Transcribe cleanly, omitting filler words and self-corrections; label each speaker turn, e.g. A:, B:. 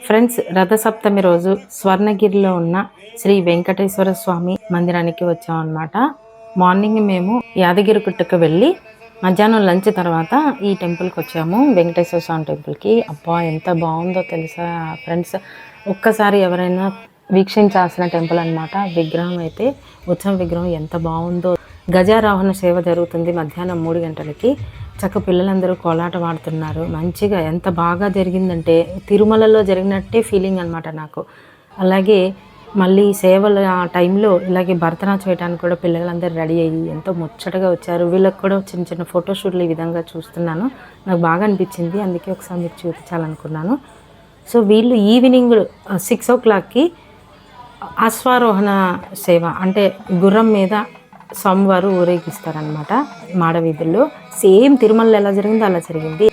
A: Friends, Rathasaptami రోజు స్వర్ణగిరిలో ఉన్న శ్రీ వెంకటేశ్వర స్వామి మందిరానికి వచ్చామన్నమాట. మార్నింగ్ మేము యాదగిరిగుట్టకు వెళ్ళి మధ్యాహ్నం లంచ్ తర్వాత ఈ టెంపుల్కి వచ్చాము, వెంకటేశ్వర స్వామి టెంపుల్కి. అబ్బా, ఎంత బాగుందో తెలుసా ఫ్రెండ్స్. ఒక్కసారి ఎవరైనా వీక్షించాల్సిన టెంపుల్ అనమాట. విగ్రహం అయితే ఉత్సవ విగ్రహం ఎంత బాగుందో. గజారోహణ సేవ జరుగుతుంది మధ్యాహ్నం 3 గంటలకి. చక్క పిల్లలందరూ కోలాట వాడుతున్నారు. మంచిగా ఎంత బాగా జరిగిందంటే తిరుమలలో జరిగినట్టే ఫీలింగ్ అనమాట నాకు. అలాగే మళ్ళీ సేవలు ఆ టైంలో ఇలాగే భరతనాట్యం చేయడానికి కూడా పిల్లలందరూ రెడీ అయ్యి ఎంతో ముచ్చటగా వచ్చారు. వీళ్ళకి కూడా చిన్న చిన్న ఫోటోషూట్లు ఈ విధంగా చూస్తున్నాను. నాకు బాగా అనిపించింది, అందుకే ఒకసారి మీకు చూపించాలనుకున్నాను. సో వీళ్ళు ఈవినింగ్ 6 o'clockకి అశ్వారోహణ సేవ అంటే గుర్రం మీద స్వామివారు ఊరేగిస్తారనమాట మాడవీధుల్లో. సేమ్ తిరుమలలో ఎలా జరిగిందో అలా జరిగింది.